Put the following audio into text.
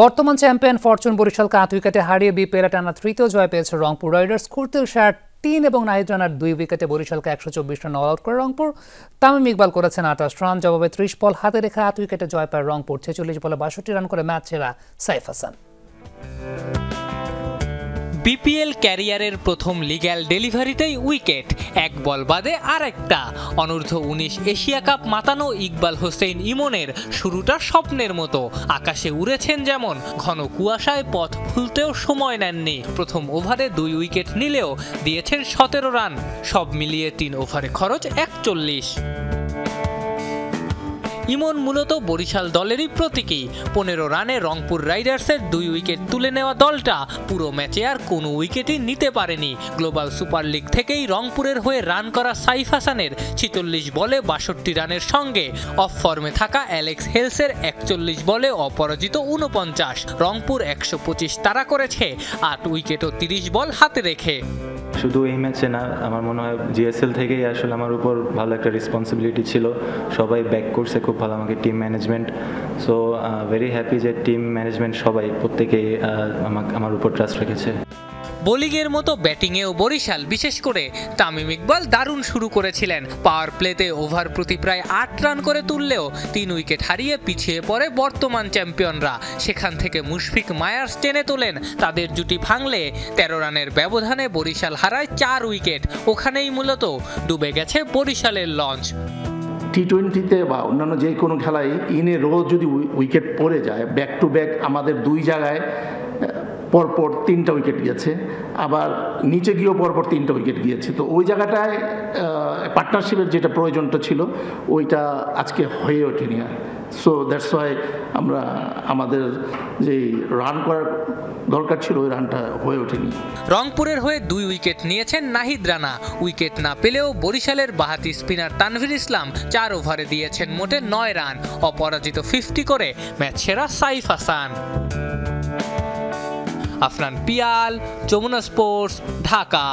বর্তমান champion Fortune বরিশালকে ৮ উইকেটে হারিয়ে বিপিএলে টানা তৃতীয় জয় পেয়েছে রংপুর রাইডার্স। কুর্তিল শাহ ৩ এবং নাহিদ রানার ২ উইকেটে বরিশালকে ১২৪ রান অল আউট করে রংপুর। তামিম ইকবাল করেছেন ২৮ রান, জবাবে ৩০ বল হাতে রেখে ৮ উইকেটে জয় পায় রংপুর। ৪৬ বলে ৬২ রান করে ম্যাচ সেরা সাইফ হাসান। বিপিএল ক্যারিয়ারের প্রথম লিগ্যাল ডেলিভারিতেই উইকেট, এক বল বাদে আরেকটা। অনূর্ধ্ব ১৯ এশিয়া কাপ মাতানো ইকবাল হোসেন ইমনের শুরুটা স্বপ্নের মতো। আকাশে উড়েছেন যেমন, ঘন কুয়াশায় পথ ভুলতেও সময় নেননি। প্রথম ওভারে ২ উইকেট নিলেও দিয়েছেন ১৭ রান, সব মিলিয়ে ৩ ওভারে খরচ ৪১। ইমন মূলত বরিশাল দলেরই প্রতীকী। ১৫ রানে রংপুর রাইডার্সের ২ উইকেট তুলে নেওয়া দলটা পুরো ম্যাচে আর কোনো উইকেটই নিতে পারেনি। গ্লোবাল সুপার লিগ থেকেই রংপুরের হয়ে রান করা সাইফ হাসানের ৪৬ বলে ৬২ রানের সঙ্গে অফ ফর্মে থাকা অ্যালেক্স হেলসের ৪১ বলে অপরাজিত ৪৯। রংপুর ১২৫ তাড়া করেছে ৮ উইকেট ও ৩০ বল হাতে রেখে। শুধু এই ম্যাচে না, আমার মনে হয় জিএসএল থেকেই আসলে আমার উপর ভালো একটা রেসপন্সিবিলিটি ছিল। সবাই ব্যাক করছে খুব ভালো আমাকে, team management. So very happy যে টিম ম্যানেজমেন্ট সবাই প্রত্যেকেই আমার উপর ট্রাস্ট রেখেছে। বোলিংয়ের মতো ব্যাটিংয়েও বরিশাল, বিশেষ করে তামিম ইকবাল দারুণ শুরু করেছিলেন। পাওয়ার প্লেতে ওভার প্রতি প্রায় ৮ রান করে তুললেও ৩ উইকেট হারিয়ে পিছিয়ে পড়ে বর্তমান চ্যাম্পিয়নরা। সেখান থেকে মুশফিক মায়ার্স টেনে তোলেন। তাদের জুটি ভাঙলে ১৩ রানের ব্যবধানে বরিশাল হারায় ৪ উইকেট। ওখানেই মূলত ডুবে গেছে বরিশালের লঞ্চ। টি-20-তে বা অন্যান্য যে কোনো খেলায় ইনে রোজ যদি উইকেট পড়ে যায়, ব্যাক টু ব্যাক আমাদের ২ জায়গায় পরপর ৩টা উইকেট গিয়েছে, আবার নিচে গিয়েও পরপর 3টা উইকেট গিয়েছে। তো ওই জায়গাটায় পার্টনারশিপের যেটা প্রয়োজনটা ছিল ওইটা আজকে হয়ে ওঠেনি। সো দ্যাটস ওয়াই আমরা আমাদের যে রান করার দরকার ছিল ওই রানটা হয়ে ওঠেনি। রংপুরের হয়ে ২ উইকেট নিয়েছেন নাহিদ রানা। উইকেট না পেলেও বরিশালের বাহাতি স্পিনার তানভীর ইসলাম ৪ ওভারে দিয়েছেন মোটে ৯ রান, অপরাজিত 50 করে ম্যাচ সেরা সাইফ হাসান। আফরান পিয়াল, যমুনা স্পোর্টস, ঢাকা।